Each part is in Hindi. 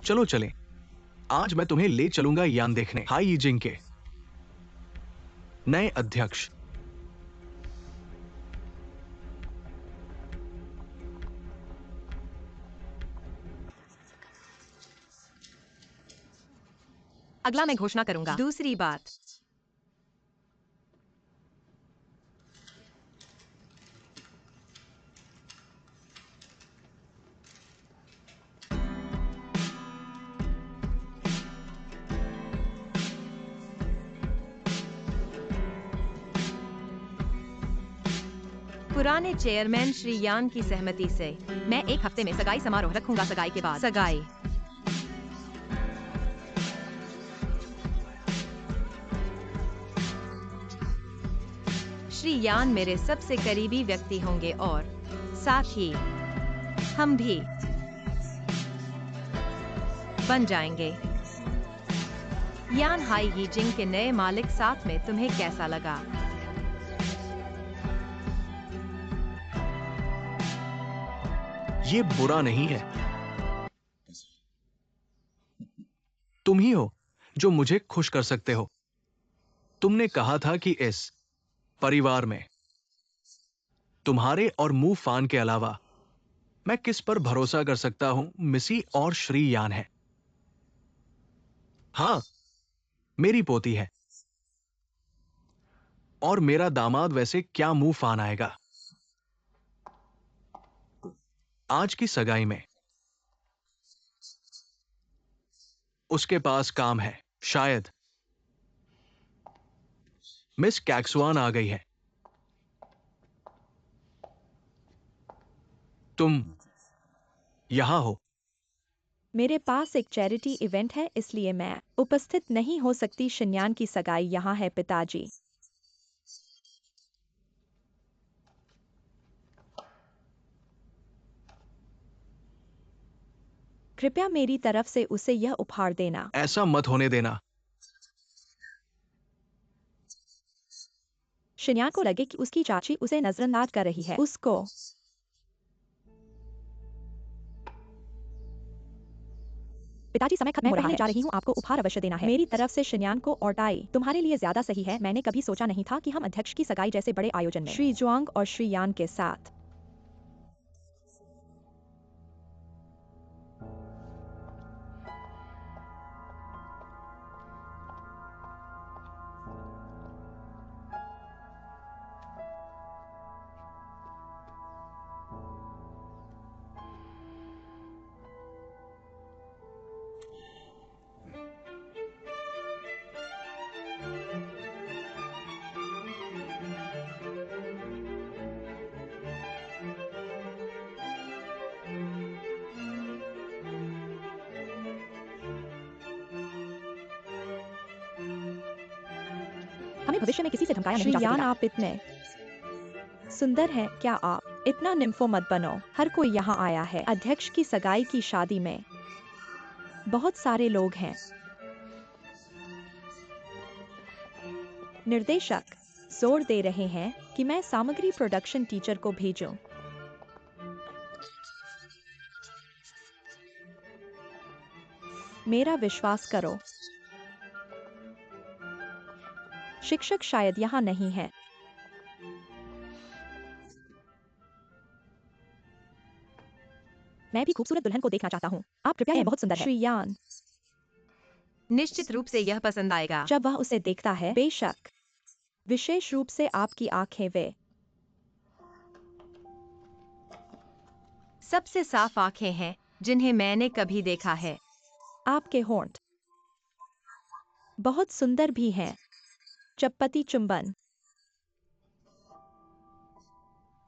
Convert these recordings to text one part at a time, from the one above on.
चलो चलें। आज मैं तुम्हें ले चलूंगा यान देखने हाई यीजिंग के नए अध्यक्ष। अगला मैं घोषणा करूंगा। दूसरी बात, पुराने चेयरमैन श्री यान की सहमति से मैं 1 हफ्ते में सगाई समारोह रखूंगा। सगाई के बाद सगाई। श्री यान मेरे सबसे करीबी व्यक्ति होंगे और साथ ही हम भी बन जाएंगे। यान हाई यीजिंग के नए मालिक साथ में तुम्हें कैसा लगा? ये बुरा नहीं है। तुम ही हो जो मुझे खुश कर सकते हो। तुमने कहा था कि इस परिवार में तुम्हारे और मुंह फान के अलावा मैं किस पर भरोसा कर सकता हूं? मिसी और श्री यान है। हां, मेरी पोती है और मेरा दामाद वैसे क्या मुंह फान आएगा आज की सगाई में। उसके पास काम है शायद। मिस कैक्सवान आ गई है। तुम यहां हो। मेरे पास एक चैरिटी इवेंट है, इसलिए मैं उपस्थित नहीं हो सकती। शिन्यान की सगाई यहाँ है पिताजी। कृपया मेरी तरफ से उसे यह उपहार देना। ऐसा मत होने देना। शिन्यान को लगे कि उसकी चाची उसे नजरअंदाज कर रही है। उसको पिताजी समय खत्म हो रहा है। जा रही हूँ, आपको उपहार अवश्य देना है। मेरी तरफ से शिन्यान को और टाई तुम्हारे लिए ज्यादा सही है। मैंने कभी सोचा नहीं था कि हम अध्यक्ष की सगाई जैसे बड़े आयोजन में श्री जुआंग और श्री यान के साथ। हमें भविष्य में किसी से धमकाया नहीं जा सकेगा। आप इतने सुंदर हैं। क्या आप इतना निम्फो मत बनो। हर कोई यहाँ आया है अध्यक्ष की सगाई की शादी में। बहुत सारे लोग हैं। निर्देशक जोर दे रहे हैं कि मैं सामग्री प्रोडक्शन टीचर को भेजूं। मेरा विश्वास करो। शिक्षक शायद यहाँ नहीं है। मैं भी खूबसूरत दुल्हन को देखना चाहता हूँ। आप कृपया, यह बहुत सुंदर है। श्री यान निश्चित रूप से यह पसंद आएगा। जब वह उसे देखता है, बेशक विशेष रूप से आपकी आंखें वे सबसे साफ आंखें हैं जिन्हें मैंने कभी देखा है। आपके होंठ बहुत सुंदर भी हैं। चपपती चुंबन।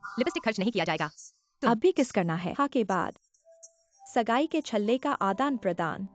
लिपस्टिक खर्च नहीं किया जाएगा। अब भी किस करना है। हाँ के बाद सगाई के छल्ले का आदान प्रदान।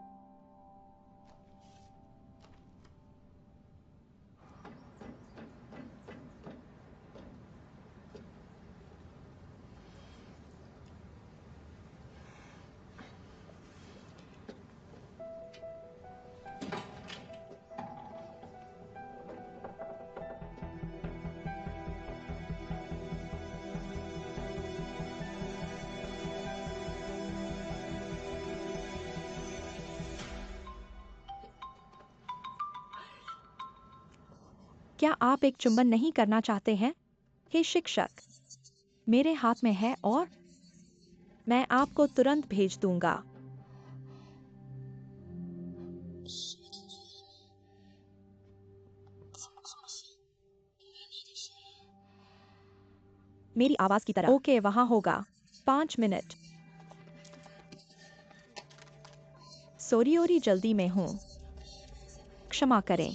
क्या आप एक चुंबन नहीं करना चाहते हैं? हे शिक्षक, मेरे हाथ में है और मैं आपको तुरंत भेज दूंगा। मेरी आवाज की तरह। ओके, वहां होगा। 5 मिनट। सोरियोरी जल्दी में हूँ। क्षमा करें।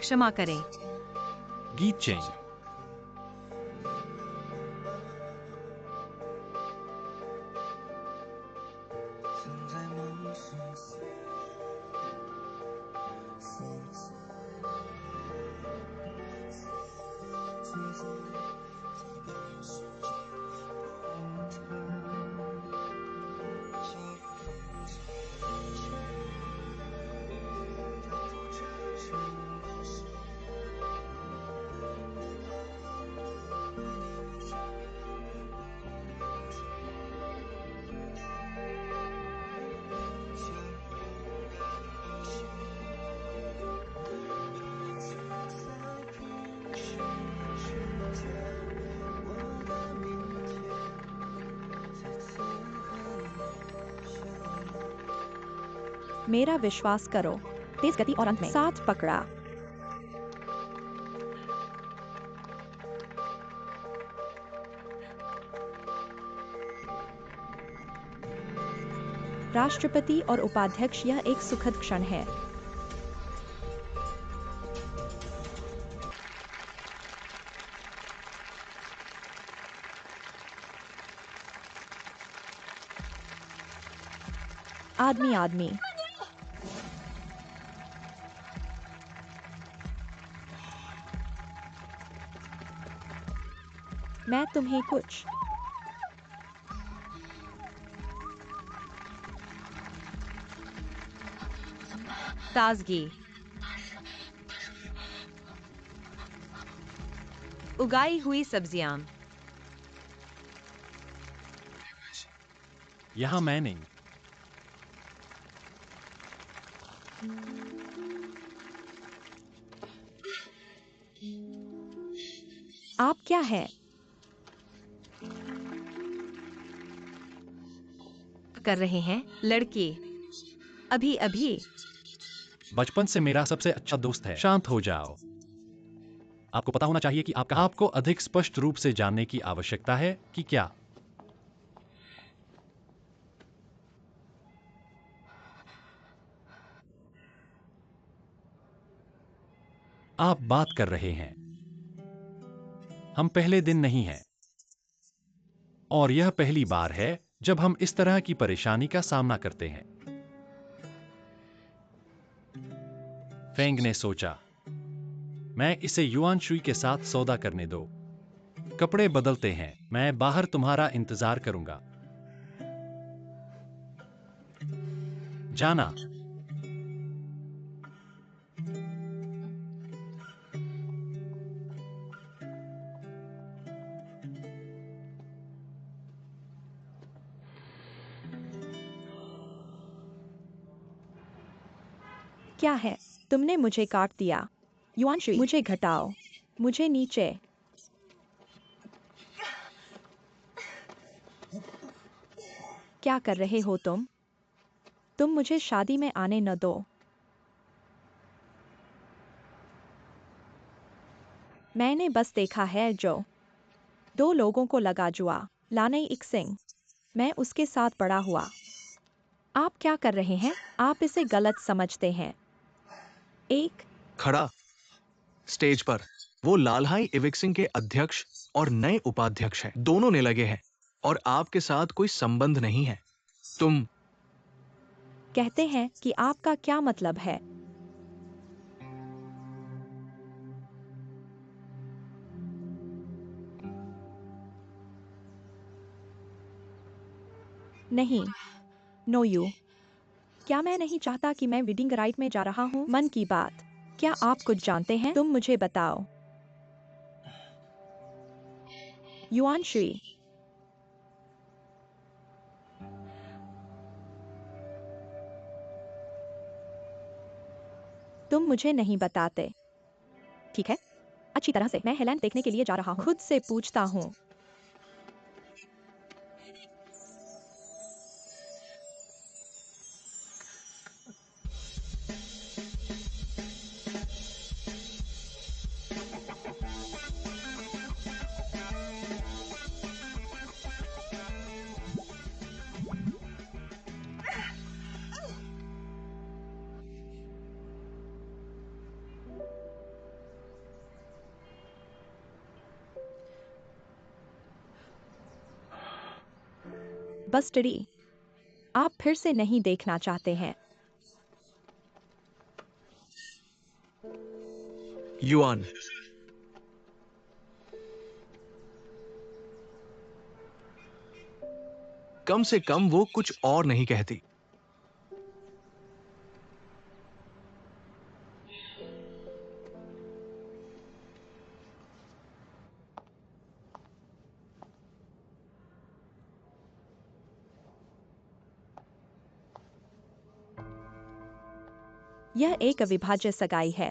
क्षमा करें। गीत चेंज। मेरा विश्वास करो। तेज गति और अंत में साथ पकड़ा। राष्ट्रपति और उपाध्यक्ष, यह एक सुखद क्षण है। आदमी आदमी। मैं तुम्हें कुछ ताजगी। उगाई हुई सब्जियां। यहां मैं नहीं। आप क्या है? कर रहे हैं लड़के। अभी अभी बचपन से मेरा सबसे अच्छा दोस्त है। शांत हो जाओ। आपको पता होना चाहिए कि आपको अधिक स्पष्ट रूप से जानने की आवश्यकता है कि क्या आप बात कर रहे हैं। हम पहले दिन नहीं हैं। और यह पहली बार है जब हम इस तरह की परेशानी का सामना करते हैं। फेंग ने सोचा, मैं इसे युआन शुई के साथ सौदा करने दो। कपड़े बदलते हैं। मैं बाहर तुम्हारा इंतजार करूंगा। जाना। क्या है? तुमने मुझे काट दिया। युआनशुई, मुझे घटाओ। मुझे नीचे। क्या कर रहे हो तुम? तुम मुझे शादी में आने न दो। मैंने बस देखा है जो 2 लोगों को लगा जुआ। लाने इक सिंह। मैं उसके साथ बड़ा हुआ। आप क्या कर रहे हैं? आप इसे गलत समझते हैं। एक खड़ा स्टेज पर वो लालहाई इविक्सिंग के अध्यक्ष और नए उपाध्यक्ष हैं। दोनों ने लगे हैं और आपके साथ कोई संबंध नहीं है। तुम कहते हैं कि आपका क्या मतलब है? नहीं। No you. क्या मैं नहीं चाहता कि मैं वेडिंग राइट में जा रहा हूँ? मन की बात। क्या आप कुछ जानते हैं? तुम मुझे बताओ। Yuan Shuey. तुम मुझे नहीं बताते। ठीक है। अच्छी तरह से। मैं हेलेन देखने के लिए जा रहा हूँ। खुद से पूछता हूँ। बस्टरी। आप फिर से नहीं देखना चाहते हैं। युआन, कम से कम वो कुछ और नहीं कहती। यह एक अविभाज्य सगाई है।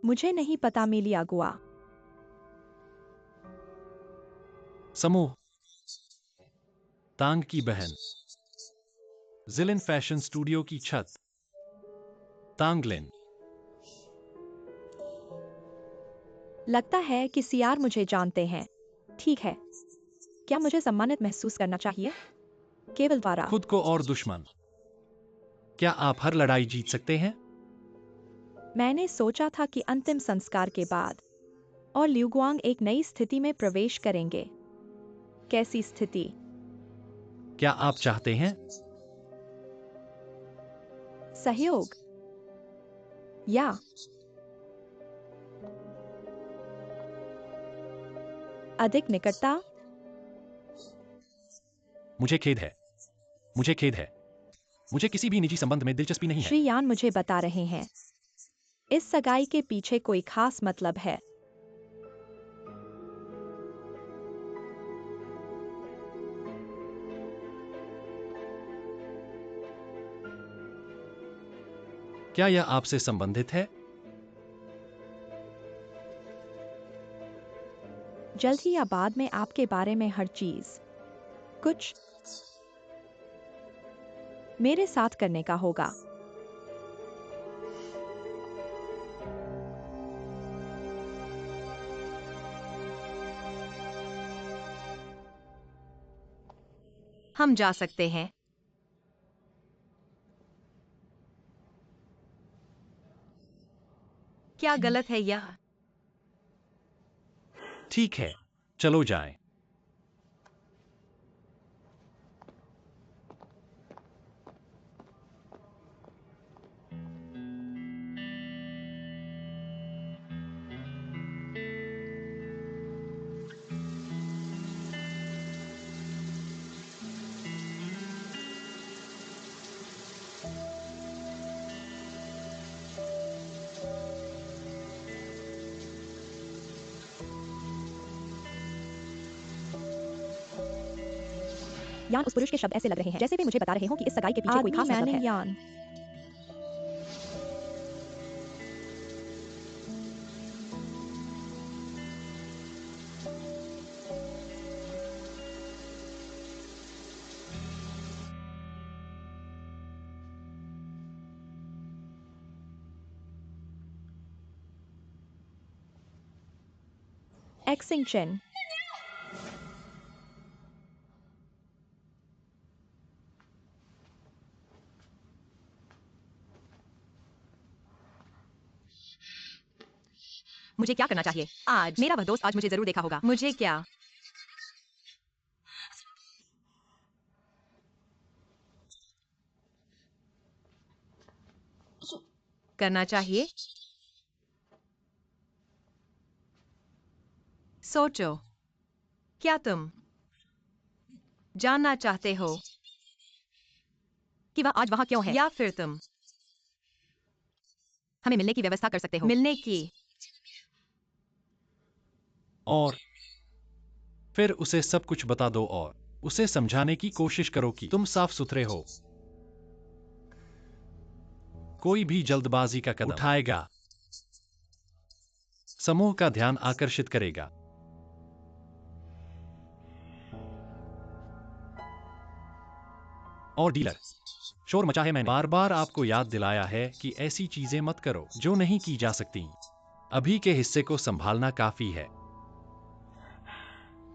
मुझे नहीं पता मिलिया गुआ। समूह। तांग की बहन। जिलिन फैशन स्टूडियो की छत। तांगलिन। लगता है कि सियार मुझे जानते हैं। ठीक है। क्या मुझे सम्मानित महसूस करना चाहिए? केवल वारा। खुद को और दुश्मन। क्या आप हर लड़ाई जीत सकते हैं? मैंने सोचा था कि अंतिम संस्कार के बाद और ल्यूगुआंग एक नई स्थिति में प्रवेश करेंगे। कैसी स्थिति? क्या आप चाहते हैं? सहयोग या अधिक निकटता? मुझे खेद है। मुझे खेद है। मुझे किसी भी निजी संबंध में दिलचस्पी नहीं है। श्री यान मुझे बता रहे हैं। इस सगाई के पीछे कोई खास मतलब है। क्या यह आपसे संबंधित है? जल्द ही या बाद में आपके बारे में हर चीज कुछ मेरे साथ करने का होगा। हम जा सकते हैं। क्या गलत है यह? ठीक है, चलो जाएं। यान उस पुरुष के शब्द ऐसे लग रहे हैं जैसे वे मुझे बता रहे हों कि इस सगाई के पीछे कोई खास मतलब है। यान एक्सिंक्शन मुझे क्या करना चाहिए आज? मेरा वह दोस्त आज मुझे जरूर देखा होगा। मुझे क्या करना चाहिए? सोचो, क्या तुम जानना चाहते हो कि वह आज वहां क्यों है? या फिर तुम हमें मिलने की व्यवस्था कर सकते हो। मिलने की? और फिर उसे सब कुछ बता दो और उसे समझाने की कोशिश करो कि तुम साफ सुथरे हो। कोई भी जल्दबाजी का कदम उठाएगा समूह का ध्यान आकर्षित करेगा। और डीलर, शोर मचा है। मैंने बार बार आपको याद दिलाया है कि ऐसी चीजें मत करो जो नहीं की जा सकती। अभी के हिस्से को संभालना काफी है।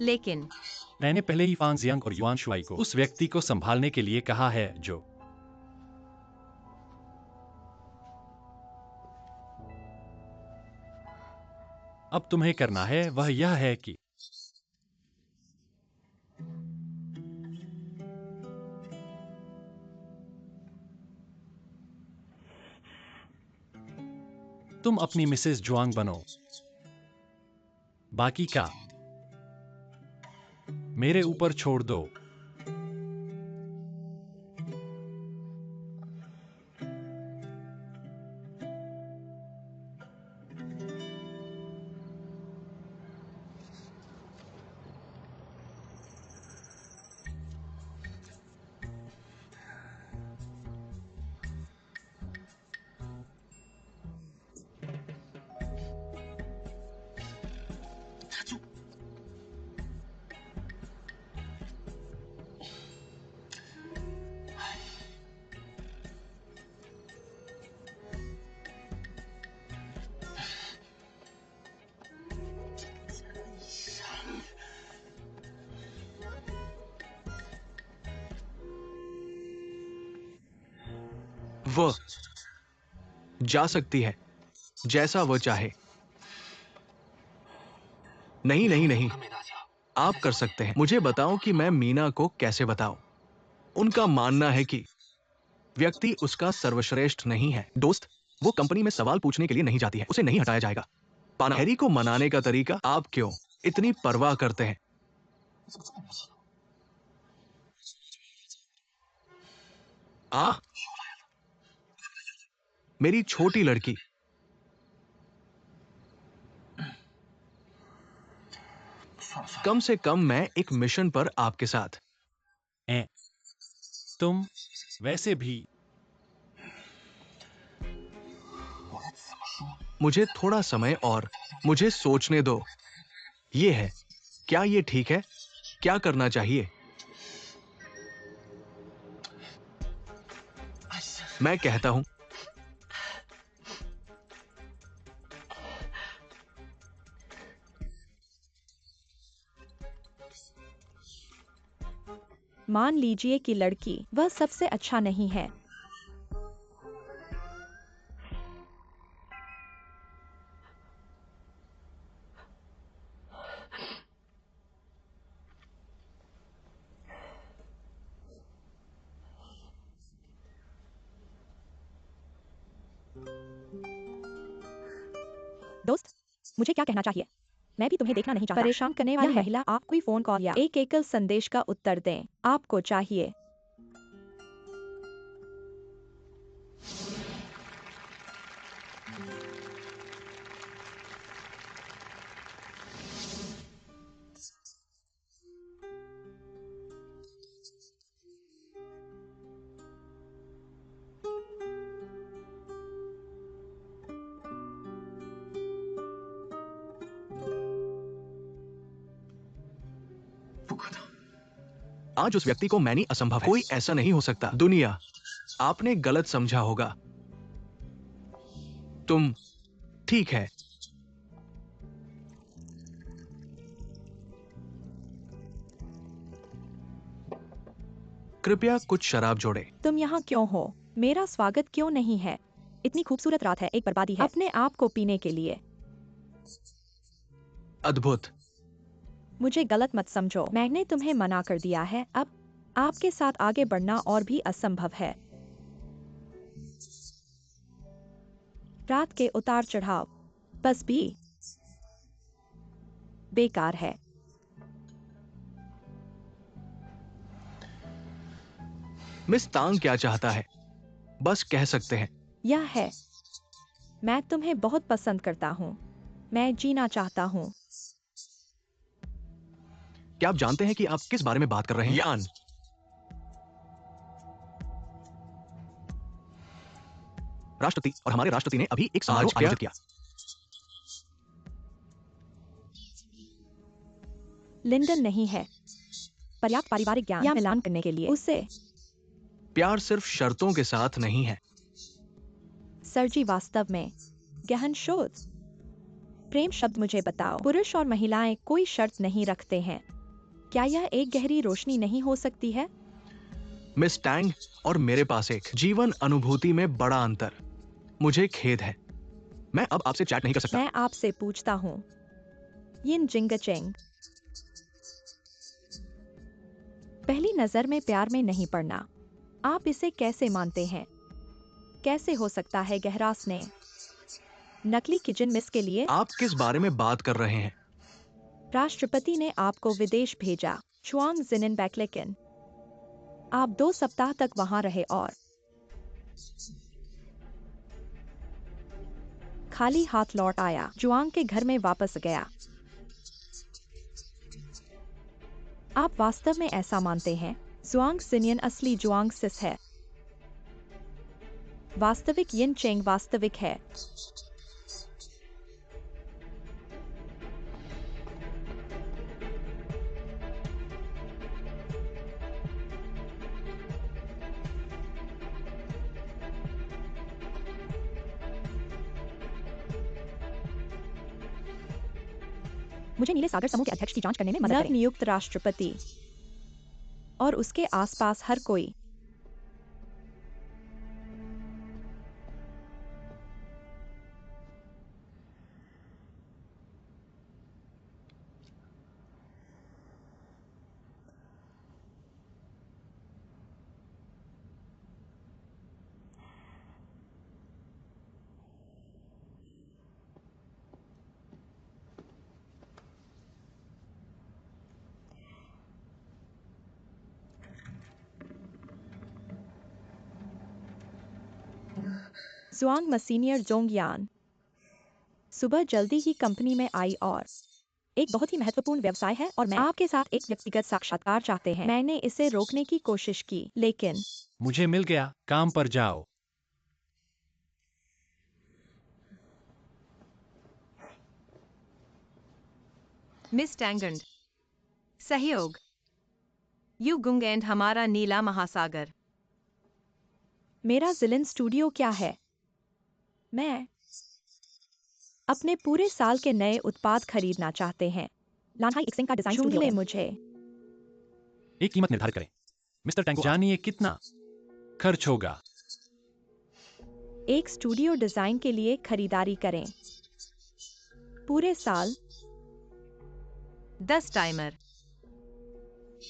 लेकिन मैंने पहले ही फांग जियांग और युआन शुआई को उस व्यक्ति को संभालने के लिए कहा है जो अब तुम्हें करना है वह यह है कि तुम अपनी मिसेस जुआंग बनो। बाकी का मेरे ऊपर छोड़ दो। वह जा सकती है जैसा वह चाहे। नहीं नहीं नहीं, आप कर सकते हैं। मुझे बताओ कि मैं मीना को कैसे बताऊं। उनका मानना है कि व्यक्ति उसका सर्वश्रेष्ठ नहीं है। दोस्त, वो कंपनी में सवाल पूछने के लिए नहीं जाती है, उसे नहीं हटाया जाएगा। पाना हैरी को मनाने का तरीका आप क्यों इतनी परवाह करते हैं? आ मेरी छोटी लड़की, कम से कम मैं एक मिशन पर आपके साथ। तुम वैसे भी मुझे थोड़ा समय और मुझे सोचने दो। ये है, क्या ये ठीक है? क्या करना चाहिए? मैं कहता हूं, मान लीजिए कि लड़की वह सबसे अच्छा नहीं है। दोस्त, मुझे क्या कहना चाहिए? मैं भी तुम्हें देखना नहीं चाहता। परेशान करने वाली महिला आपको कोई फोन कॉल या एक एकल संदेश का उत्तर दें। आपको चाहिए। आज उस व्यक्ति को मैनी असंभव है। कोई ऐसा नहीं हो सकता। दुनिया, आपने गलत समझा होगा। तुम ठीक है। कृपया कुछ शराब जोड़े। तुम यहाँ क्यों हो? मेरा स्वागत क्यों नहीं है? इतनी खूबसूरत रात है, एक बर्बादी है अपने आप को पीने के लिए। अद्भुत। मुझे गलत मत समझो, मैंने तुम्हें मना कर दिया है। अब आपके साथ आगे बढ़ना और भी असंभव है। रात के उतार चढ़ाव बस भी बेकार है। मिस तांग क्या चाहता है? बस कह सकते हैं। यह है, मैं तुम्हें बहुत पसंद करता हूँ। मैं जीना चाहता हूँ। क्या आप जानते हैं कि आप किस बारे में बात कर रहे हैं? यान, राष्ट्रपति और हमारे राष्ट्रपति ने अभी एक समारोह आयोजित किया। लिंडन नहीं है पर्याप्त पारिवारिक ज्ञान या मिलान करने के लिए उसे। प्यार सिर्फ शर्तों के साथ नहीं है। सर जी, वास्तव में गहन शोध। प्रेम शब्द मुझे बताओ। पुरुष और महिलाएं कोई शर्त नहीं रखते हैं। क्या यह एक गहरी रोशनी नहीं हो सकती है? मिस टैंग और मेरे पास एक जीवन अनुभूति में बड़ा अंतर। मुझे खेद है, मैं अब आपसे चैट नहीं कर सकता। मैं आपसे पूछता हूँ, यिन जिंग चेंग। पहली नजर में प्यार में नहीं पड़ना, आप इसे कैसे मानते हैं? कैसे हो सकता है गहरा स्नेह? नकली किचन मिस के लिए आप किस बारे में बात कर रहे हैं? राष्ट्रपति ने आपको विदेश भेजा, चुआंग जिनिन बैकलेकिन। आप 2 सप्ताह तक वहां रहे और खाली हाथ लौट आया। जुआंग के घर में वापस गया। आप वास्तव में ऐसा मानते हैं? जुआंग सिनियन असली जुआंग सिस है। वास्तविक यिन चेंग वास्तविक है। मुझे नीले सागर समूह के अध्यक्ष की जांच करने में मदद करें। नियुक्त राष्ट्रपति और उसके आसपास हर कोई। जुआंग मसीनियर जोंगयान सुबह जल्दी ही कंपनी में आई और एक बहुत ही महत्वपूर्ण व्यवसाय है और मैं आपके साथ एक व्यक्तिगत साक्षात्कार चाहते हैं। मैंने इसे रोकने की कोशिश की, लेकिन मुझे मिल गया। काम पर जाओ। मिस टैंगंड। सहयोग यू गुंग एंड हमारा नीला महासागर। मेरा जिलिन स्टूडियो क्या है? मैं अपने पूरे साल के नए उत्पाद खरीदना चाहते हैं। लानहाई इक्सिंग का डिजाइन स्टूडियो मुझे एक कीमत निर्धारित करें। मिस्टर टैंगो, जानिए कितना खर्च होगा। एक स्टूडियो डिजाइन के लिए खरीदारी करें। पूरे साल 10 टाइमर।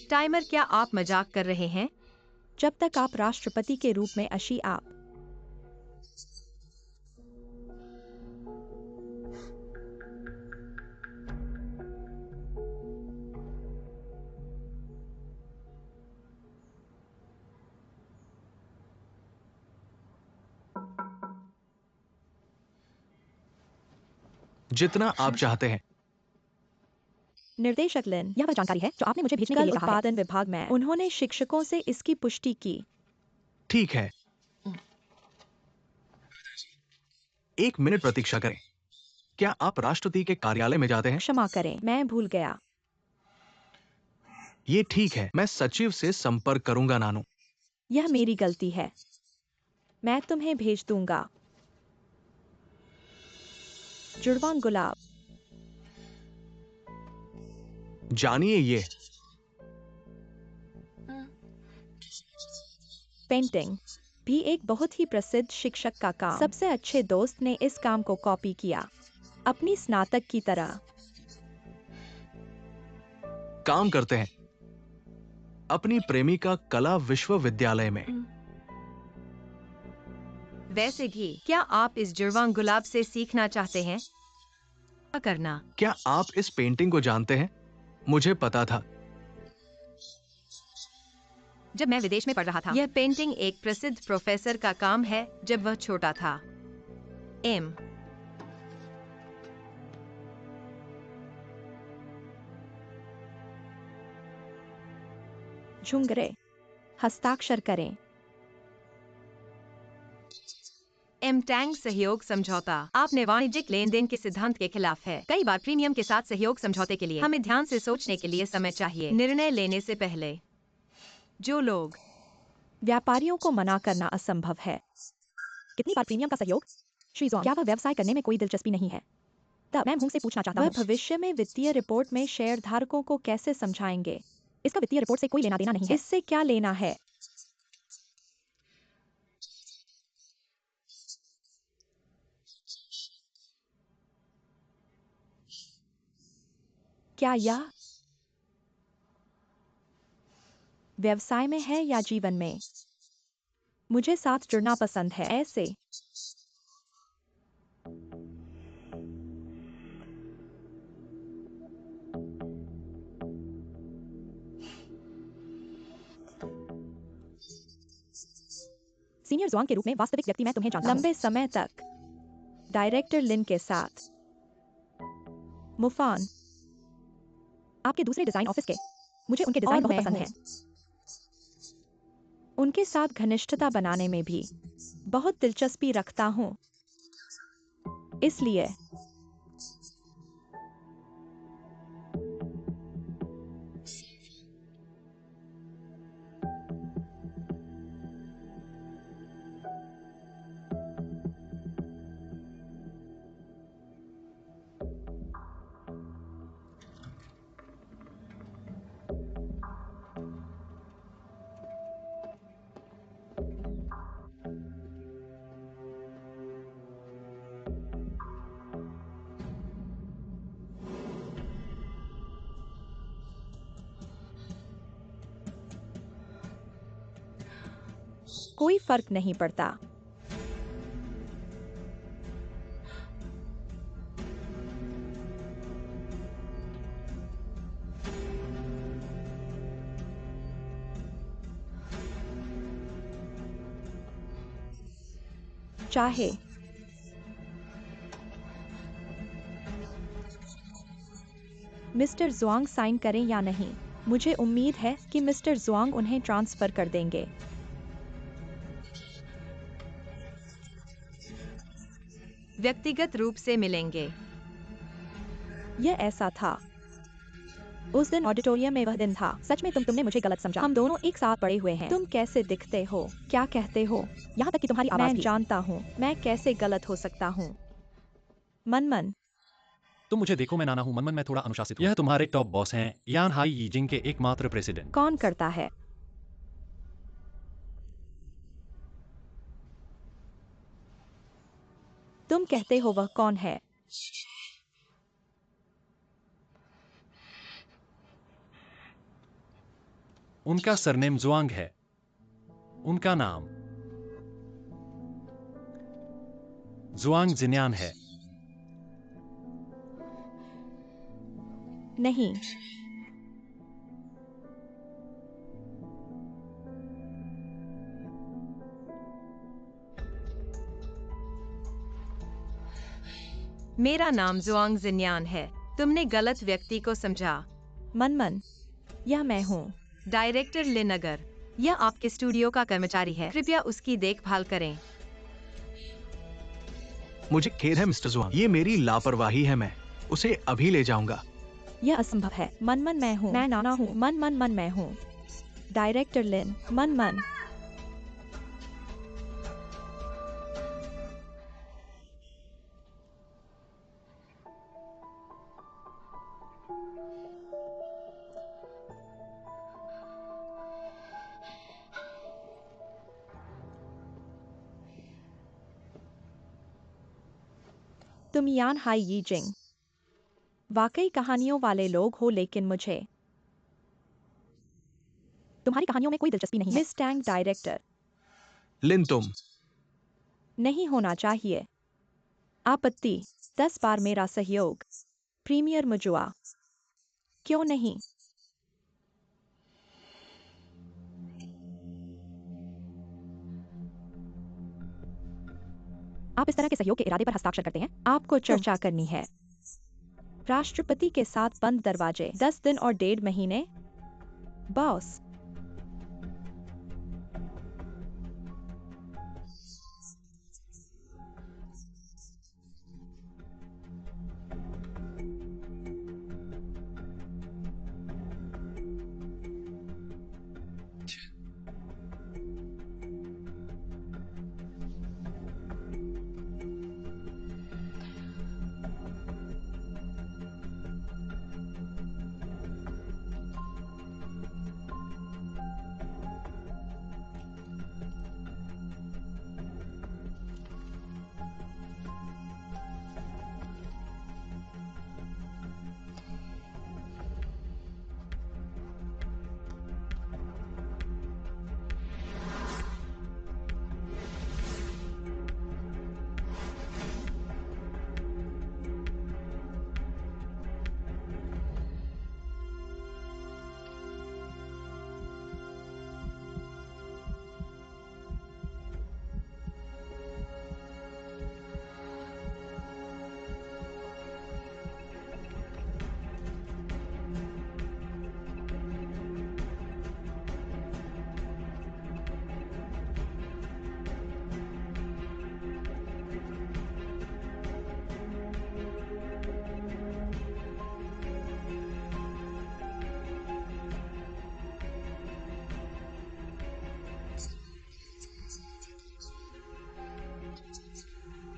टाइमर, क्या आप मजाक कर रहे हैं? जब तक आप राष्ट्रपति के रूप में अशी आप जितना आप चाहते हैं। निर्देशक लिन, यह वह जानकारी है जो आपने मुझे भेजने के लिए कहा है। उत्पादन विभाग में उन्होंने शिक्षकों से इसकी पुष्टि की। ठीक है, 1 मिनट प्रतीक्षा करें। क्या आप राष्ट्रपति के कार्यालय में जाते हैं? क्षमा करें, मैं भूल गया। ये ठीक है, मैं सचिव से संपर्क करूंगा नानू। यह मेरी गलती है। मैं तुम्हें भेज दूंगा। जुड़वां गुलाब। जानिए ये पेंटिंग भी एक बहुत ही प्रसिद्ध शिक्षक का काम। सबसे अच्छे दोस्त ने इस काम को कॉपी किया अपनी स्नातक की तरह। काम करते हैं अपनी प्रेमिका कला विश्वविद्यालय में। वैसे भी, क्या आप इस जुड़वां गुलाब से सीखना चाहते हैं? क्या करना? क्या आप इस पेंटिंग को जानते हैं? मुझे पता था। जब मैं विदेश में पढ़ रहा था, यह पेंटिंग एक प्रसिद्ध प्रोफेसर का काम है जब वह छोटा था। एम झुंगरे हस्ताक्षर करें। एम टैंग सहयोग समझौता आपने वाणिज्यिक लेन देन के सिद्धांत के खिलाफ है। कई बार प्रीमियम के साथ सहयोग समझौते के लिए हमें ध्यान से सोचने के लिए समय चाहिए। निर्णय लेने से पहले जो लोग व्यापारियों को मना करना असंभव है। कितनी बार प्रीमियम का सहयोग? श्री ज़ोंग, क्या वह व्यवसाय करने में कोई दिलचस्पी नहीं है? तब मैं हुंग से पूछना चाहता हूँ, वह भविष्य में वित्तीय रिपोर्ट में शेयरधारकों को कैसे समझाएंगे? इसका वित्तीय रिपोर्ट से कोई लेना देना नहीं है। इससे क्या लेना है? क्या यह व्यवसाय में है या जीवन में? मुझे साथ जुड़ना पसंद है। ऐसे सीनियर ज़ोंग के रूप में वास्तविक व्यक्ति मैं तुम्हें जानता हूं। लंबे समय तक डायरेक्टर लिन के साथ मुफान आपके दूसरे डिजाइन ऑफिस के मुझे उनके डिजाइन बहुत पसंद हैं। उनके साथ घनिष्ठता बनाने में भी बहुत दिलचस्पी रखता हूं। इसलिए कोई फर्क नहीं पड़ता। चाहे मिस्टर ज़ोंग साइन करें या नहीं, मुझे उम्मीद है कि मिस्टर ज़ोंग उन्हें ट्रांसफर कर देंगे। व्यक्तिगत रूप से मिलेंगे। यह ऐसा था उस दिन ऑडिटोरियम में वह दिन था। सच में तुमने मुझे गलत समझा। हम दोनों एक साथ पड़े हुए हैं। तुम कैसे दिखते हो, क्या कहते हो, यहाँ तक कि तुम्हारी आवाज भी। मैं जानता हूँ मैं कैसे गलत हो सकता हूँ। मनमन, तुम मुझे देखो, मैं नाना हूँ मनमन, मैं थोड़ा अनुशासित हूँ। यह तुम्हारे टॉप बॉस हैं, यान हाई यीजिंग के एकमात्र प्रेसिडेंट। कौन करता है? तुम कहते हो वह कौन है? उनका सरनेम जुआंग है। उनका नाम जुआंग जिन्यान है। नहीं, मेरा नाम जुआंग जिन्यान है। तुमने गलत व्यक्ति को समझा। मनमन, यह मैं हूँ। डायरेक्टर लिनगर, यह आपके स्टूडियो का कर्मचारी है, कृपया उसकी देखभाल करें। मुझे खेद है मिस्टर जुआंग, ये मेरी लापरवाही है। मैं उसे अभी ले जाऊंगा। यह असंभव है। मनमन मैं हूँ, मैं नाना हूँ। मन मैं हूँ। डायरेक्टर लिन, मनमन। तुम यान हाई यीजिंग वाकई कहानियों वाले लोग हो, लेकिन मुझे तुम्हारी कहानियों में कोई दिलचस्पी नहीं है। मिस टैंग, डायरेक्टर लिन, तुम नहीं होना चाहिए। आपत्ति, 10 बार मेरा सहयोग। प्रीमियर मुजुआ, क्यों नहीं? आप इस तरह के सहयोग के इरादे पर हस्ताक्षर करते हैं? आपको चर्चा करनी है। राष्ट्रपति के साथ बंद दरवाजे, 10 दिन और 1.5 महीने। बॉस,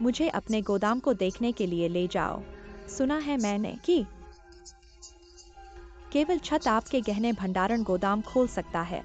मुझे अपने गोदाम को देखने के लिए ले जाओ। सुना है मैंने कि केवल छत आपके गहने भंडारण गोदाम खोल सकता है।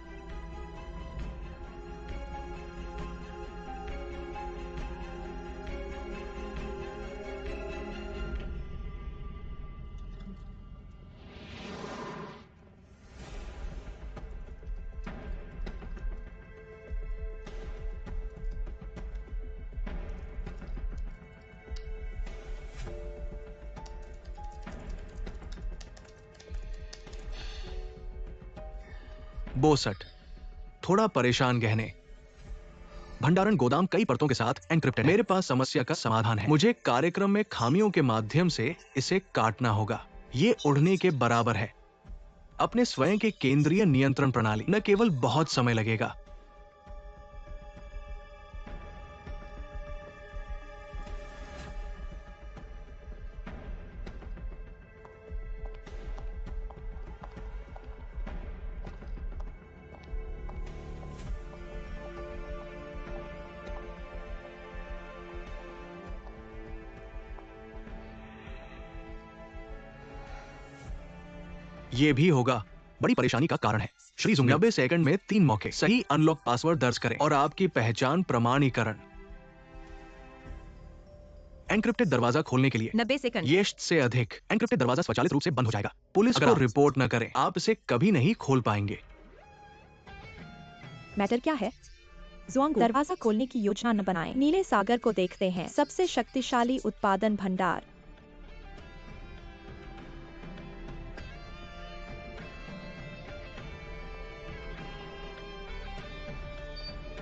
बोसट, थोड़ा परेशान गहने भंडारण गोदाम कई परतों के साथ एन्क्रिप्टेड है। मेरे पास समस्या का समाधान है। मुझे कार्यक्रम में खामियों के माध्यम से इसे काटना होगा। ये उड़ने के बराबर है। अपने स्वयं के केंद्रीय नियंत्रण प्रणाली। न केवल बहुत समय लगेगा। ये भी होगा बड़ी परेशानी का कारण है। श्री जुंग 90 सेकंड में 3 मौके, सही अनलॉक पासवर्ड दर्ज करें और आपकी पहचान प्रमाणीकरण। एनक्रिप्टेड दरवाजा खोलने के लिए 90 सेकंड। ये से अधिक एनक्रिप्टेड दरवाजा स्वचालित रूप से बंद हो जाएगा। पुलिस को रिपोर्ट न करें, आप इसे कभी नहीं खोल पाएंगे। मैटर क्या है? जुआंग, दरवाजा खोलने की योजना न बनाएं। नीले सागर को देखते हैं, सबसे शक्तिशाली उत्पादन भंडार।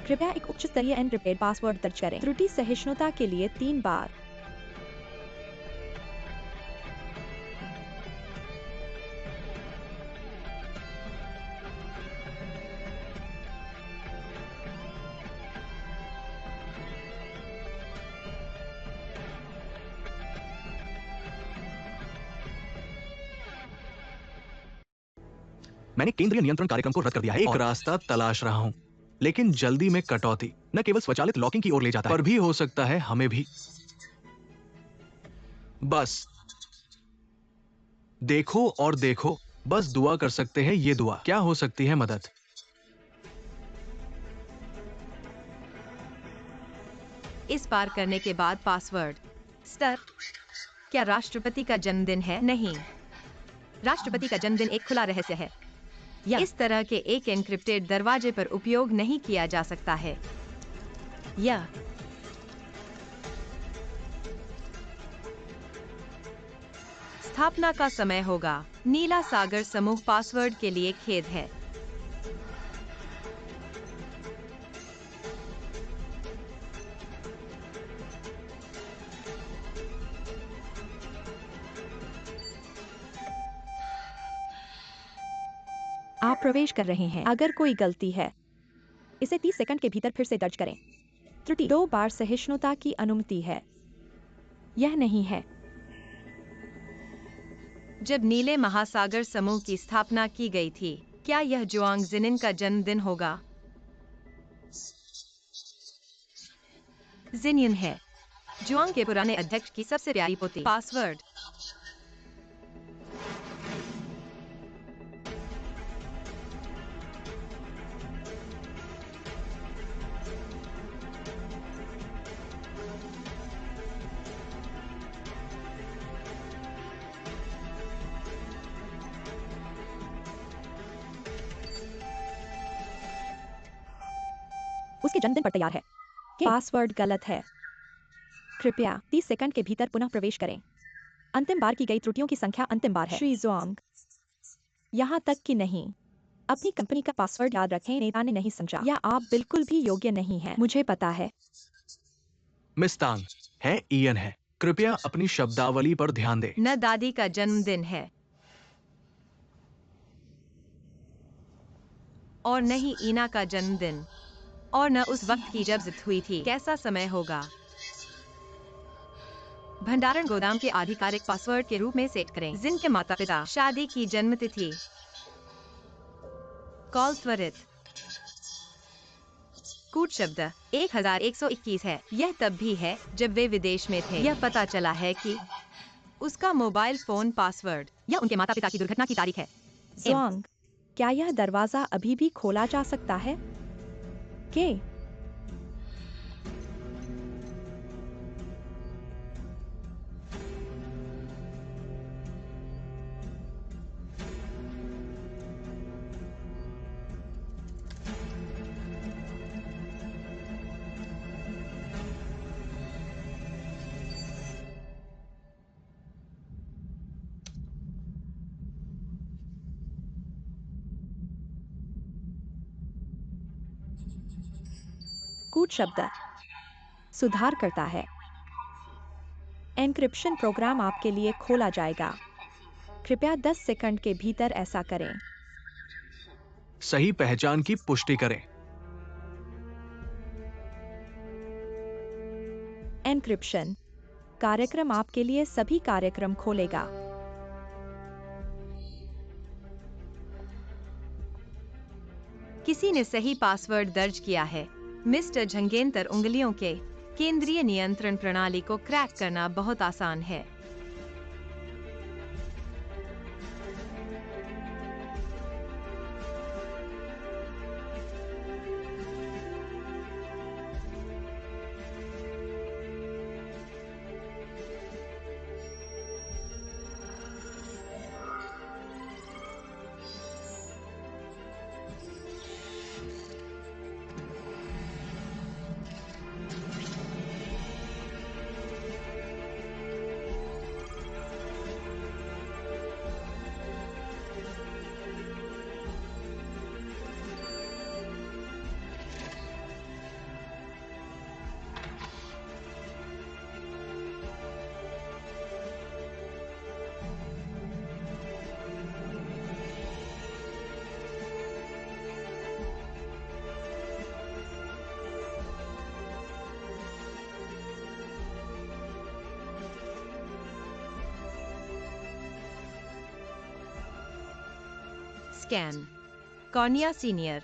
कृपया एक उच्च स्तरीय एनक्रिप्टेड पासवर्ड दर्ज करें। त्रुटि सहिष्णुता के लिए 3 बार। मैंने केंद्रीय नियंत्रण कार्यक्रम को रद्द कर दिया है। एक रास्ता तलाश रहा हूं, लेकिन जल्दी में कटौती न केवल स्वचालित लॉकिंग की ओर ले जाता है, पर भी हो सकता है हमें भी। बस देखो और देखो, बस दुआ कर सकते हैं। ये दुआ क्या हो सकती है? मदद। इस पार करने के बाद पासवर्ड स्तर। क्या राष्ट्रपति का जन्मदिन है? नहीं, राष्ट्रपति का जन्मदिन एक खुला रहस्य है। इस तरह के एक एन्क्रिप्टेड दरवाजे पर उपयोग नहीं किया जा सकता है। या स्थापना का समय होगा। नीला सागर समूह पासवर्ड के लिए खेद है। आप प्रवेश कर रहे हैं। अगर कोई गलती है, इसे 30 सेकंड के भीतर फिर से दर्ज करें। त्रुटि 2 बार सहिष्णुता की अनुमति है। यह नहीं है। जब नीले महासागर समूह की स्थापना की गई थी, क्या यह जुआंग जिनिन का जन्मदिन होगा? जिनिन है जुआंग के पुराने अध्यक्ष की सबसे प्यारी पोती। पासवर्ड उसके जन्मदिन पर तैयार है। पासवर्ड गलत है। कृपया 30 सेकंड के भीतर पुनः प्रवेश करें। अंतिम बार की गई त्रुटियों की संख्या अंतिम बार है। श्री जुआंग, यहाँ तक कि नहीं, अपनी कंपनी का पासवर्ड याद रखें। नेता ने नहीं समझा, या आप बिल्कुल भी योग्य नहीं हैं। मुझे पता है। मिस तांग है, इयन है। कृपया अपनी शब्दावली पर ध्यान दें। न दादी का जन्मदिन है और न ही ईना का जन्मदिन, और न उस वक्त की जब जिद हुई थी। कैसा समय होगा? भंडारण गोदाम के आधिकारिक पासवर्ड के रूप में सेट करें। जिन के माता पिता, शादी की जन्मतिथि, कॉल त्वरित। कूट शब्द 1121 है। यह तब भी है जब वे विदेश में थे। यह पता चला है कि उसका मोबाइल फोन पासवर्ड या उनके माता पिता की दुर्घटना की तारीख है। जुआंग, क्या यह दरवाजा अभी भी खोला जा सकता है? के कूट शब्द सुधार करता है। एन्क्रिप्शन प्रोग्राम आपके लिए खोला जाएगा। कृपया 10 सेकंड के भीतर ऐसा करें। सही पहचान की पुष्टि करें। एन्क्रिप्शन कार्यक्रम आपके लिए सभी कार्यक्रम खोलेगा। किसी ने सही पासवर्ड दर्ज किया है। मिस्टर झंगेंतर, उंगलियों के केंद्रीय नियंत्रण प्रणाली को क्रैक करना बहुत आसान है। Scan cornea senior.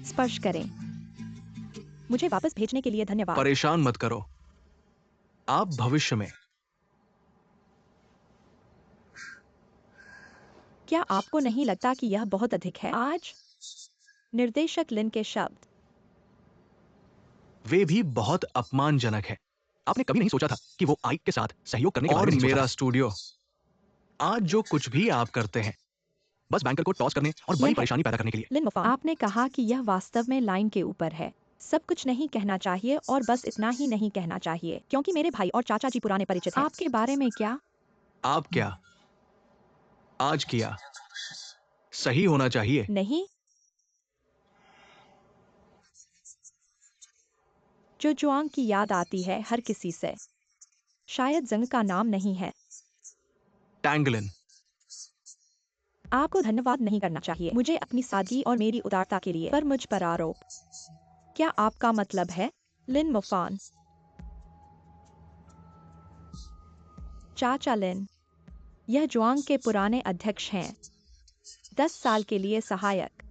स्पर्श करें। मुझे वापस भेजने के लिए धन्यवाद। परेशान मत करो। आप भविष्य में। क्या आपको नहीं लगता कि यह बहुत अधिक है? आज निर्देशक लिन के शब्द वे भी बहुत अपमानजनक है। आपने कभी नहीं सोचा था कि वो आइक के साथ सहयोग करने के बारे में नहीं सोचा मेरा था। स्टूडियो आज जो कुछ भी आप करते हैं बस बैंकर को टॉस करने और बड़ी परेशानी पैदा करने के लिए। लिन मोफान, आपने कहा कि यह वास्तव में लाइन के ऊपर है। सब कुछ नहीं कहना चाहिए और बस इतना ही नहीं कहना चाहिए क्योंकि मेरे भाई और चाचा जी पुराने परिचित हैं। आपके बारे में क्या? आप क्या आज किया सही होना चाहिए। नहीं, जो जुआंग की याद आती है हर किसी से। शायद जंग का नाम नहीं है। टैंगलिन आपको धन्यवाद नहीं करना चाहिए मुझे अपनी सादगी और मेरी उदारता के लिए, पर मुझ पर आरोप। क्या आपका मतलब है? लिन मोफान, चाचा लिन, यह जुआंग के पुराने अध्यक्ष हैं, 10 साल के लिए सहायक,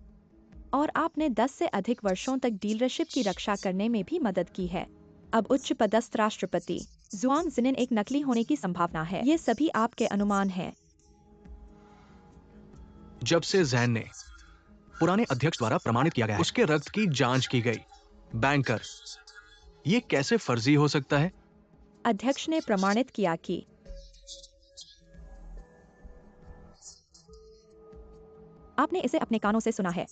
और आपने 10 से अधिक वर्षों तक डीलरशिप की रक्षा करने में भी मदद की है। अब उच्च पदस्थ राष्ट्रपति जुआंग जिनिन एक नकली होने की संभावना है। ये सभी आपके अनुमान हैं। जब से जैन ने पुराने अध्यक्ष द्वारा प्रमाणित किया गया है, उसके रक्त की जांच की गई। बैंकर, ये कैसे फर्जी हो सकता है? अध्यक्ष ने प्रमाणित किया कि आपने इसे अपने कानों से सुना है,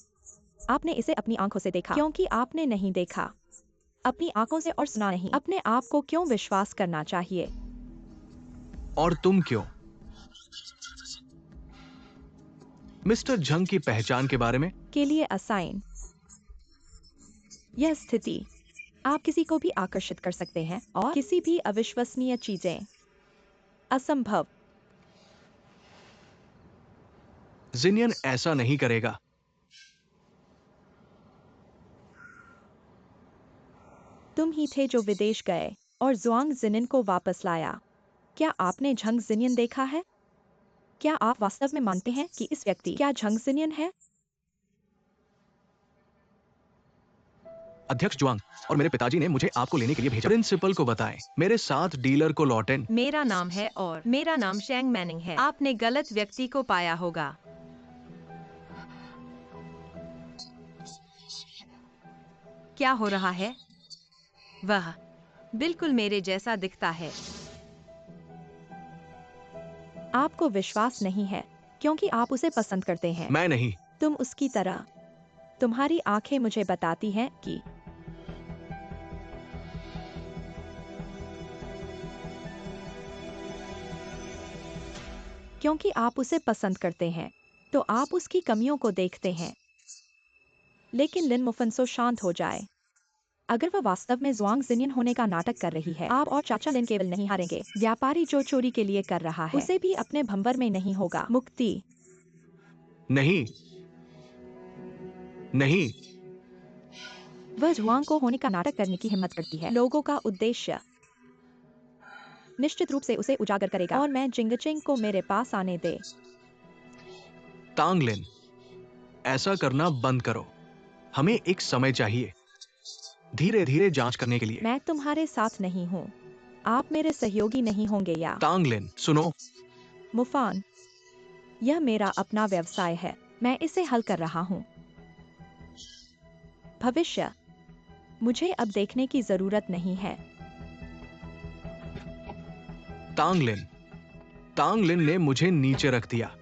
आपने इसे अपनी आंखों से देखा, क्योंकि आपने नहीं देखा अपनी आंखों से और सुना नहीं। अपने आप को क्यों विश्वास करना चाहिए? और तुम क्यों? मिस्टर झंग की पहचान के बारे में के लिए असाइन। यह स्थिति आप किसी को भी आकर्षित कर सकते हैं और किसी भी अविश्वसनीय चीजें असंभव। जिनियन ऐसा नहीं करेगा। तुम ही थे जो विदेश गए और जुआंग जिनिन को वापस लाया। क्या आपने झंग जिनियन देखा है? क्या आप वास्तव में मानते हैं कि इस व्यक्ति क्या झंग जिनियन है? अध्यक्ष जुआंग और मेरे पिताजी ने मुझे आपको लेने के लिए भेजा। प्रिंसिपल को बताएं मेरे साथ डीलर को लौटें। मेरा नाम है और मेरा नाम शेंग मैनिंग है। आपने गलत व्यक्ति को पाया होगा। क्या हो रहा है? वह बिल्कुल मेरे जैसा दिखता है। आपको विश्वास नहीं है क्योंकि आप उसे पसंद करते हैं। मैं नहीं। तुम उसकी तरह। तुम्हारी आंखें मुझे बताती हैं कि क्योंकि आप उसे पसंद करते हैं तो आप उसकी कमियों को देखते हैं। लेकिन लिन मुफनसो शांत हो जाए। अगर वह वास्तव में ज़ुआंग जिनियन होने का नाटक कर रही है, आप और चाचा लिन केवल नहीं हारेंगे। व्यापारी जो चोरी के लिए कर रहा है उसे भी अपने भंवर में नहीं होगा मुक्ति। नहीं, नहीं। वह जुआंग को होने का नाटक करने की हिम्मत करती है। लोगों का उद्देश्य निश्चित रूप से उसे उजागर करेगा और मैं जिंगचिंग को मेरे पास आने दे। तांग लिन, ऐसा करना बंद करो। हमें एक समय चाहिए धीरे धीरे जांच करने के लिए। मैं तुम्हारे साथ नहीं हूँ। आप मेरे सहयोगी नहीं होंगे या? तांग लिन, सुनो। मुफान, यह मेरा अपना व्यवसाय है। मैं इसे हल कर रहा हूँ। भविष्य मुझे अब देखने की जरूरत नहीं है। तांग लिन, तांग लिन ने मुझे नीचे रख दिया।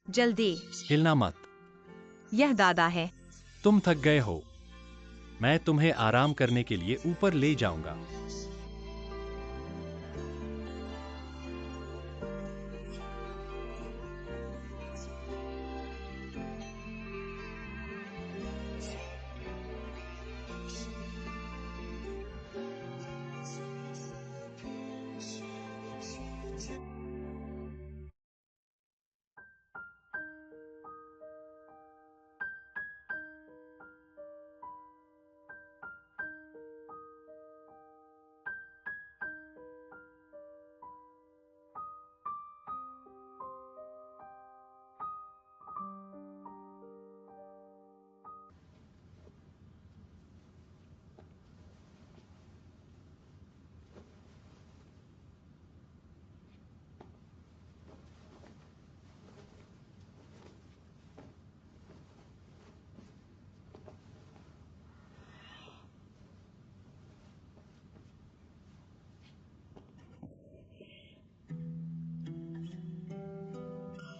जल्दी। हिलना मत। यह दादा है। तुम थक गए हो। मैं तुम्हें आराम करने के लिए ऊपर ले जाऊंगा।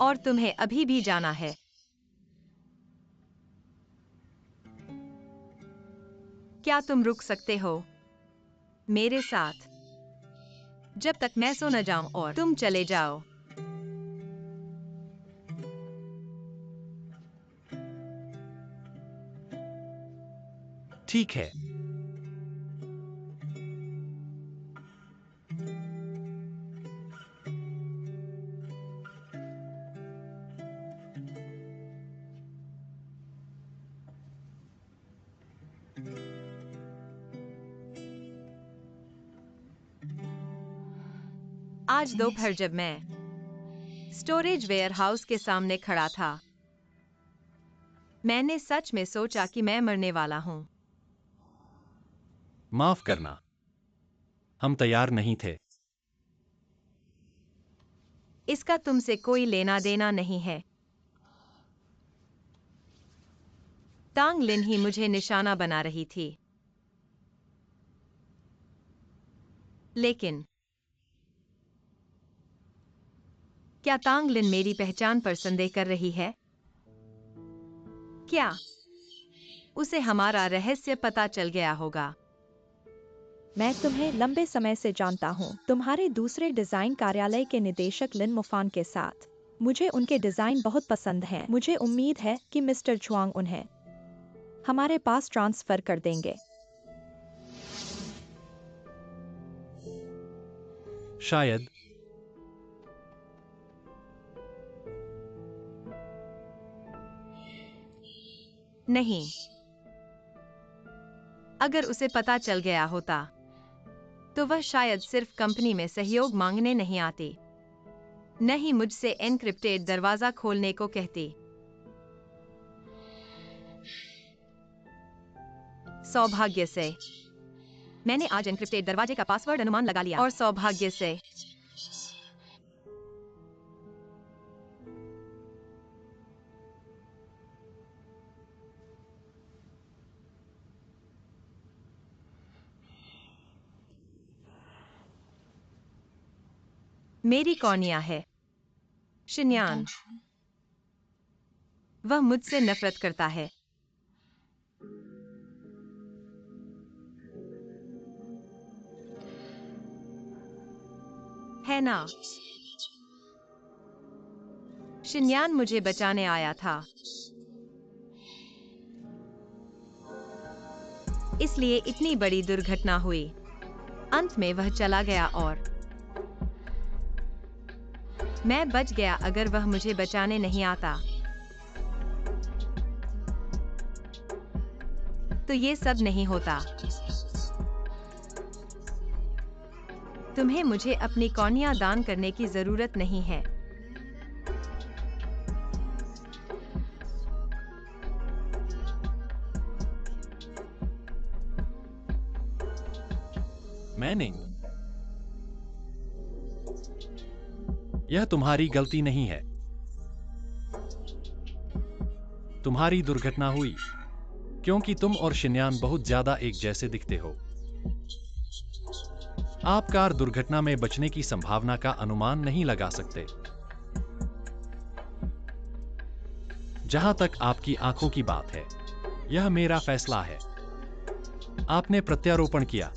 और तुम्हें अभी भी जाना है। क्या तुम रुक सकते हो मेरे साथ जब तक मैं सो न जाऊं और तुम चले जाओ? ठीक है। आज दोपहर जब मैं स्टोरेज वेयरहाउस के सामने खड़ा था, मैंने सच में सोचा कि मैं मरने वाला हूं। माफ करना, हम तैयार नहीं थे। इसका तुमसे कोई लेना देना नहीं है। तांग लिन ही मुझे निशाना बना रही थी। लेकिन क्या तांग लिन मेरी पहचान पर संदेह कर रही है? क्या उसे हमारा रहस्य पता चल गया होगा? मैं तुम्हें लंबे समय से जानता हूँ, तुम्हारे दूसरे डिजाइन कार्यालय के निदेशक लिन मुफान के साथ। मुझे उनके डिजाइन बहुत पसंद हैं। मुझे उम्मीद है कि मिस्टर चुआंग उन्हें हमारे पास ट्रांसफर कर देंगे। शायद। नहीं। अगर उसे पता चल गया होता तो वह शायद सिर्फ कंपनी में सहयोग मांगने नहीं आती, नहीं मुझसे एनक्रिप्टेड दरवाजा खोलने को कहती। सौभाग्य से मैंने आज एनक्रिप्टेड दरवाजे का पासवर्ड अनुमान लगा लिया, और सौभाग्य से मेरी कौनिया है शिन्यान। वह मुझसे नफरत करता है। है ना? शिन्यान मुझे बचाने आया था, इसलिए इतनी बड़ी दुर्घटना हुई। अंत में वह चला गया और मैं बच गया। अगर वह मुझे बचाने नहीं आता तो ये सब नहीं होता। तुम्हें मुझे अपनी कौनिया दान करने की जरूरत नहीं है। मैं नहीं। यह तुम्हारी गलती नहीं है। तुम्हारी दुर्घटना हुई क्योंकि तुम और शिन्यान बहुत ज्यादा एक जैसे दिखते हो। आप कार दुर्घटना में बचने की संभावना का अनुमान नहीं लगा सकते। जहां तक आपकी आंखों की बात है, यह मेरा फैसला है। आपने प्रत्यारोपण किया।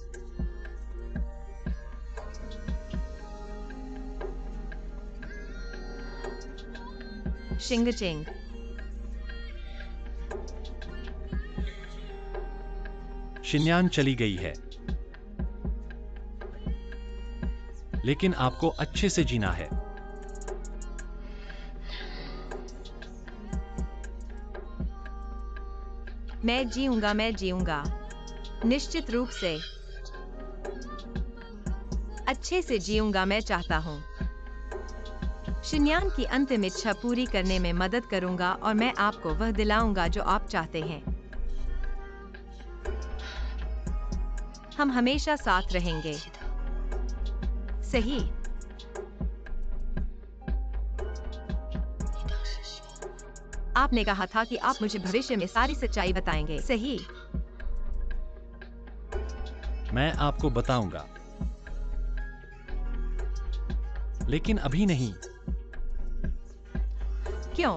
शिंगचिंग। शिन्यान चली गई है, लेकिन आपको अच्छे से जीना है। मैं जीऊंगा निश्चित रूप से। अच्छे से जीऊंगा। मैं चाहता हूं शिन्यान की अंतिम इच्छा पूरी करने में मदद करूंगा, और मैं आपको वह दिलाऊंगा जो आप चाहते हैं। हम हमेशा साथ रहेंगे। सही? आपने कहा था कि आप मुझे भविष्य में सारी सच्चाई बताएंगे, सही? मैं आपको बताऊंगा, लेकिन अभी नहीं। क्यों?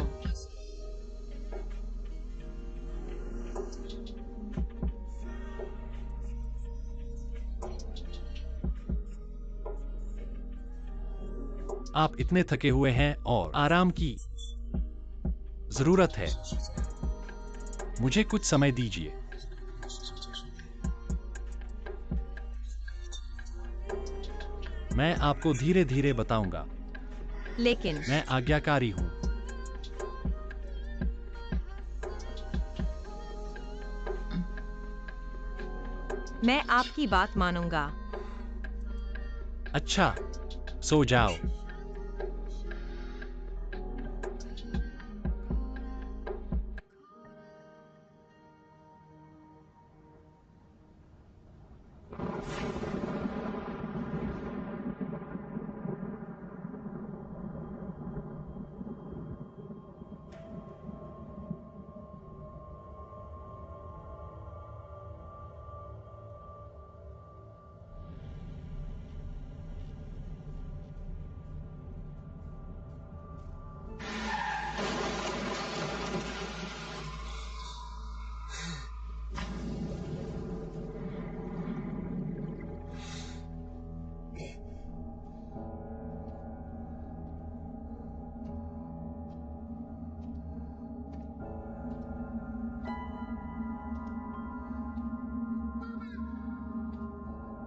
आप इतने थके हुए हैं और आराम की जरूरत है। मुझे कुछ समय दीजिए। मैं आपको धीरे धीरे बताऊंगा। लेकिन मैं आज्ञाकारी हूं। मैं आपकी बात मानूंगा। अच्छा, सो जाओ।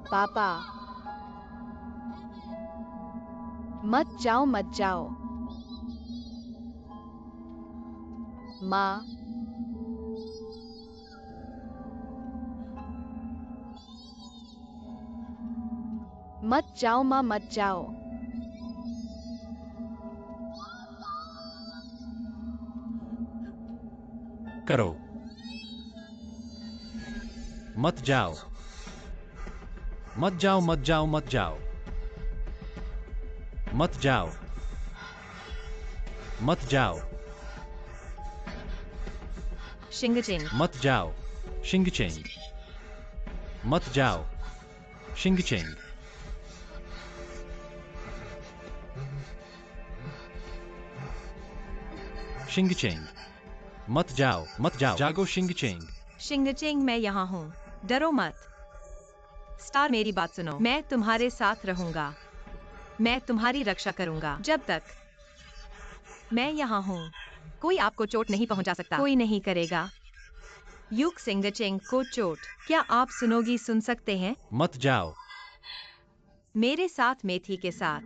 पापा, मत जाओ मत जाओ। माँ, मत जाओ माँ, मत जाओ। करो। मत जाओ। मत जाओ मत जाओ मत जाओ। मत जाओ। मत जाओ। शिंगचिंग, मत जाओ। शिंगचेंग। मत जाओ। शिंगचेंग। शिंगचेंग। मत जाओ मत जाओ। जागो शिंगचेंग। शिंगचिंग, मैं यहाँ हूँ, डरो मत। स्टार, मेरी बात सुनो, मैं तुम्हारे साथ रहूंगा। मैं तुम्हारी रक्षा करूंगा जब तक मैं यहाँ हूँ। कोई आपको चोट नहीं पहुंचा सकता, कोई नहीं करेगा युग सिंगचिंग को चोट। क्या आप सुनोगी, सुन सकते हैं? मत जाओ। मेरे साथ, मेथी के साथ।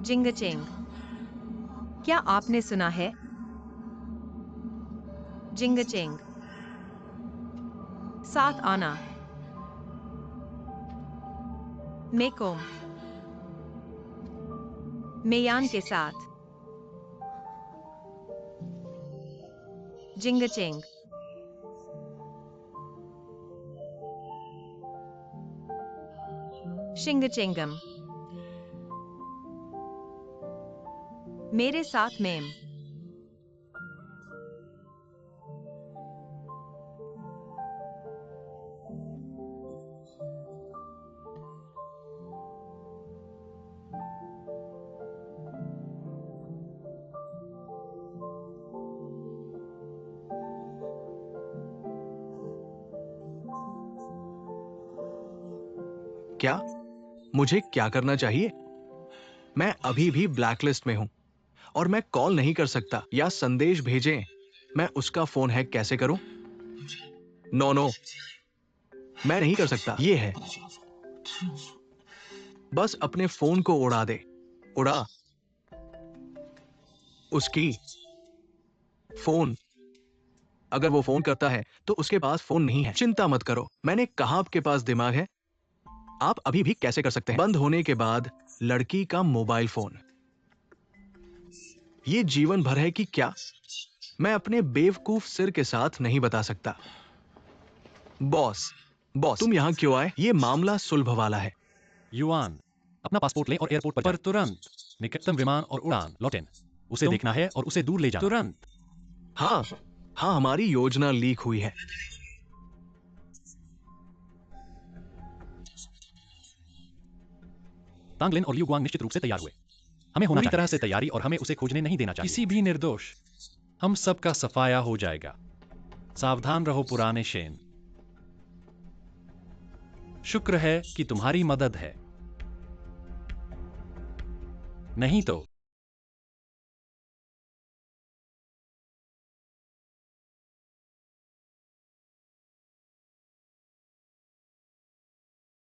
जिंगचिंग, क्या आपने सुना है? जिंगचिंग, साथ आना। मेकोम, मेयान के साथ। जिंगचिंग, शिंगचिंगम, मेरे साथ मेम। क्या? मुझे क्या करना चाहिए? मैं अभी भी ब्लैकलिस्ट में हूं और मैं कॉल नहीं कर सकता या संदेश भेजें। मैं उसका फोन हैक कैसे करूं? नो नो, मैं नहीं कर सकता। ये है, बस अपने फोन को उड़ा दे। उड़ा उसकी फोन। अगर वो फोन करता है तो उसके पास फोन नहीं है। चिंता मत करो, मैंने कहा आपके पास दिमाग है। आप अभी भी कैसे कर सकते हैं? बंद होने के बाद लड़की का मोबाइल फोन। ये जीवन भर है कि क्या? मैं अपने बेवकूफ सिर के साथ नहीं बता सकता। बॉस, बॉस, तुम यहां क्यों आए? ये मामला सुलभ वाला है। युआन, अपना पासपोर्ट लें और एयरपोर्ट पर तुरंत निकटतम विमान और उड़ान लौटें। उसे देखना है और उसे दूर ले जाना तुरंत। हाँ, हाँ, हमारी योजना लीक हुई है। तांगलिन और लिu गुआंग निश्चित रूप से तैयार हुए। हमें होना पूरी तरह से तैयारी और हमें उसे खोजने नहीं देना चाहिए। किसी भी निर्दोष। हम सबका सफाया हो जाएगा। सावधान रहो पुराने शेन। शुक्र है कि तुम्हारी मदद है। नहीं तो